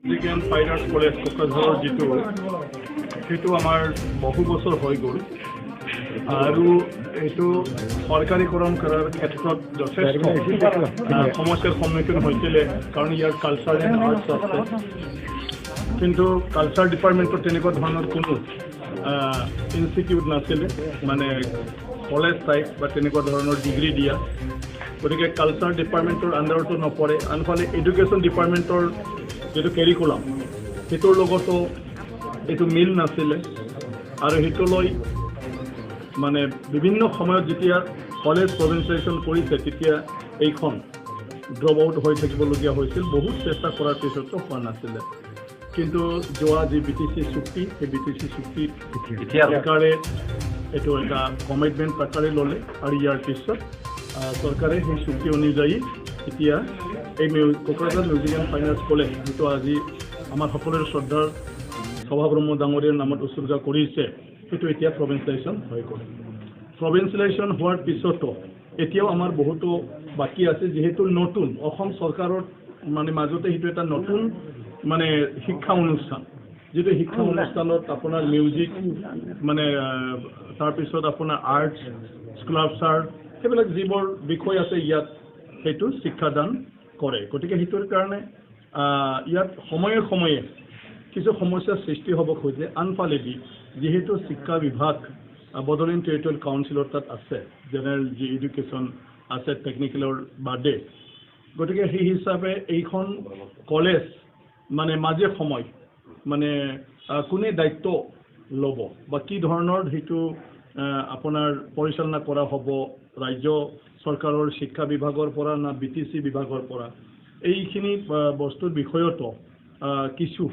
music fine arts college কোকৰাঝাৰৰ সেইটো আমাৰ বহু বছৰ হৈ গ'ল আৰু এইটো চৰকাৰীকৰণ কৰাৰ ক্ষেত্ৰত যথেষ্ট সমস্যাৰ সন্মুখীন হৈছিলে কাৰণ ইয়াৰ কালচাৰ এণ্ড আৰ্টছ আছে কিন্তু কালচাৰ ডিপাৰ্টমেণ্টত তেনেকুৱা ধৰণৰ কোনো ইনষ্টিটিউট নাছিলে মানে কলেজ টাইপ বা তেনেকুৱা ধৰণৰ ডিগ্ৰী দিয়া গতিকে কালচাৰ ডিপাৰ্টমেণ্টৰ আণ্ডাৰতো নপৰে আনফালে এডুকেশ্যন ডিপাৰ্টমেণ্টৰ যেটো কেৰিকুলাম সেইটোৰ লগতো এইটো মিল নাছিলে আৰু সেইটো লৈ মানে বিভিন্ন সময়ত যেতিয়া কলেজ প্ৰভিন্সিয়েলাইজেশ্যন কৰিছে তেতিয়া এইখন ড্ৰপ আউট হৈ থাকিবলগীয়া হৈছিল বহুত চেষ্টা কৰাৰ পিছতো হোৱা নাছিলে কিন্তু যোৱা যি বিটিচি চুক্তি সেই বিটিচি চুক্তিত চৰকাৰে এইটো এটা কমিটমেণ্ট প্ৰকাৰে ল'লে আৰু ইয়াৰ পিছত চৰকাৰে সেই চুক্তি অনুযায়ী এতিয়া এই Kokrajhar music and fine arts college যিটো আজি আমাৰ সকলোৰে শ্ৰদ্ধাৰ সভাব্ৰহ্ম ডাঙৰীয়াৰ নামত উৎসৰ্গা কৰিছে সেইটো এতিয়া প্ৰভিন্সিয়েলাইজেশ্যন হৈ গ'ল প্ৰভিন্সিয়েলাইজেশ্যন হোৱাৰ পিছতো এতিয়াও আমাৰ বহুতো বাকী আছে যিহেতু নতুন অসম চৰকাৰৰ মানে মাজতে সেইটো এটা নতুন মানে শিক্ষা অনুষ্ঠান যিটো শিক্ষা অনুষ্ঠানত আপোনাৰ মিউজিক মানে তাৰপিছত আপোনাৰ আৰ্টছ স্কাল্পচাৰ সেইবিলাক যিবোৰ বিষয় আছে ইয়াত সেইটো শিক্ষাদান কৰে গতিকে সেইটোৰ কাৰণে ইয়াত সময়ে সময়ে কিছু সমস্যাৰ সৃষ্টি হ'ব খোজে আনফালেদি যেহেতু শিক্ষা বিভাগ বডোলেণ্ড টেৰিটৰিয়েল কাউন্সিলৰ তাত আছে জেনেৰেল যি এডুকেশ্যন আছে টেকনিকেলৰ বাদে গতিকে সেই হিচাপে এইখন কলেজ মানে মাজে সময় মানে কোনে দায়িত্ব ল'ব বা কি ধৰণৰ সেইটো আপোনাৰ পৰিচালনা কৰা হ'ব ৰাজ্য চৰকাৰৰ শিক্ষা বিভাগৰ পৰা না বিটিচি বিভাগৰ পৰা এইখিনি বস্তুৰ বিষয়তো কিছু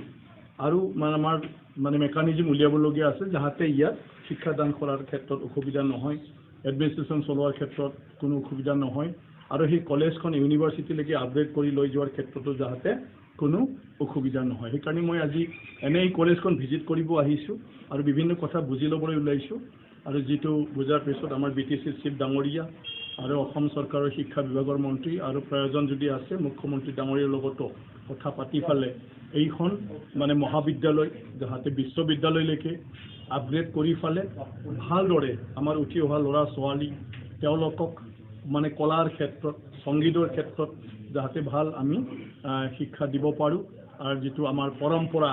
আৰু আমাৰ মানে মেকানিজম উলিয়াবলগীয়া আছে যাতে ইয়াত শিক্ষাদান কৰাৰ ক্ষেত্ৰত অসুবিধা নহয় এডমিনিষ্ট্ৰেশ্যন চলোৱাৰ ক্ষেত্ৰত কোনো অসুবিধা নহয় আৰু সেই কলেজখন ইউনিভাৰ্চিটিলৈকে আপগ্ৰেড কৰি লৈ যোৱাৰ ক্ষেত্ৰতো যাতে কোনো অসুবিধা নহয় সেইকাৰণে মই আজি এনে এই কলেজখন ভিজিট কৰিব আহিছোঁ আৰু বিভিন্ন কথা বুজি ল'বলৈ ওলাইছোঁ আৰু যিটো বুজাৰ পিছত আমাৰ বিটিচি চিফ ডাঙৰীয়া আৰু অসম চৰকাৰৰ শিক্ষা বিভাগৰ মন্ত্ৰী আৰু প্ৰয়োজন যদি আছে মুখ্যমন্ত্ৰী ডাঙৰীয়াৰ লগতো কথা পাতি ফালে এইখন মানে মহাবিদ্যালয় যাতে বিশ্ববিদ্যালয়লৈকে আপগ্ৰেড কৰি ফালে ভালদৰে আমাৰ উঠি অহা ল'ৰা ছোৱালী তেওঁলোকক মানে কলাৰ ক্ষেত্ৰত সংগীতৰ ক্ষেত্ৰত যাতে ভাল আমি শিক্ষা দিব পাৰোঁ আৰু যিটো আমাৰ পৰম্পৰা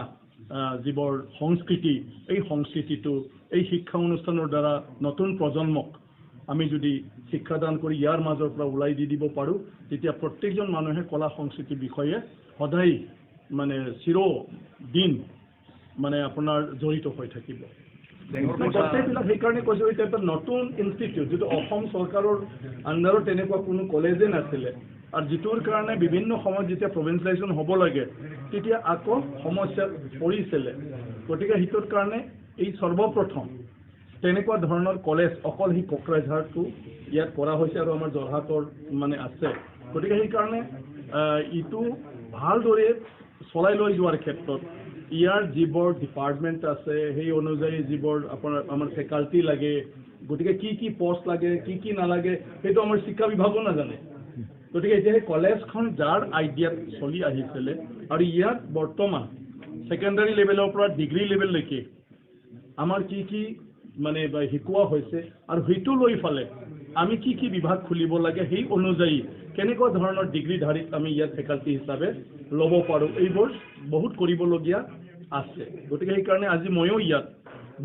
যিবোৰ সংস্কৃতি এই সংস্কৃতিটো এই শিক্ষা অনুষ্ঠানৰ দ্বাৰা নতুন প্ৰজন্মক আমি যদি শিক্ষাদান কৰি ইয়াৰ মাজৰ পৰা ওলাই দিব পাৰোঁ তেতিয়া প্ৰত্যেকজন মানুহে কলা সংস্কৃতিৰ বিষয়ে সদায় মানে চিৰদিন মানে আপোনাৰ জড়িত হৈ থাকিব গোটেইবিলাক সেইকাৰণে কৈছোঁ এতিয়া এটা নতুন ইনষ্টিটিউট যিটো অসম চৰকাৰৰ আণ্ডাৰত তেনেকুৱা কোনো কলেজে নাছিলে আৰু যিটোৰ কাৰণে বিভিন্ন সময়ত যেতিয়া প্ৰভিন্সিয়েলাইজেশ্যন হ'ব লাগে তেতিয়া আকৌ সমস্যাত পৰিছিলে গতিকে সেইটোৰ কাৰণে এই সৰ্বপ্ৰথম তেনেকুৱা ধৰণৰ কলেজ অকল সেই কোকৰাঝাৰটো ইয়াত কৰা হৈছে আৰু আমাৰ যোৰহাটৰ মানে আছে গতিকে সেইকাৰণে ইটো ভালদৰে চলাই লৈ যোৱাৰ ক্ষেত্ৰত ইয়াৰ যিবোৰ ডিপাৰ্টমেণ্ট আছে সেই অনুযায়ী যিবোৰ আপোনাৰ আমাৰ ফেকাল্টি লাগে গতিকে কি পষ্ট লাগে কি নালাগে সেইটো আমাৰ শিক্ষা বিভাগো নাজানে গতিকে এতিয়া সেই কলেজখন যাৰ আইডিয়াত চলি আহিছিলে আৰু ইয়াত বৰ্তমান ছেকেণ্ডাৰী লেভেলৰ পৰা ডিগ্ৰী লেভেললৈকে আমাৰ কি মানে শিকোৱা হৈছে আৰু সেইটো লৈ ফালে আমি কি বিভাগ খুলিব লাগে সেই অনুযায়ী কেনেকুৱা ধৰণৰ ডিগ্ৰীধাৰীক আমি ইয়াত ফেকাল্টি হিচাপে ল'ব পাৰোঁ এইবোৰ বহুত কৰিবলগীয়া আছে গতিকে সেইকাৰণে আজি ময়ো ইয়াত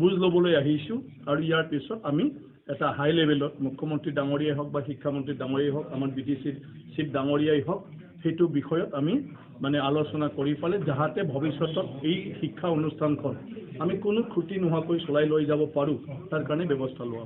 বুজ ল'বলৈ আহিছোঁ আৰু ইয়াৰ পিছত আমি এটা হাই লেভেলত মুখ্যমন্ত্ৰী ডাঙৰীয়াই হওক বা শিক্ষামন্ত্ৰী ডাঙৰীয়াই হওক আমাৰ বিটিচিৰ চিফ ডাঙৰীয়াই হওক সেইটো বিষয়ত আমি মানে আলোচনা কৰি ফালে যাতে ভৱিষ্যতত এই শিক্ষা অনুষ্ঠানখন আমি কোনো ক্ষতি নোহোৱাকৈ চলাই লৈ যাব পাৰোঁ তাৰ কাৰণে ব্যৱস্থা লোৱা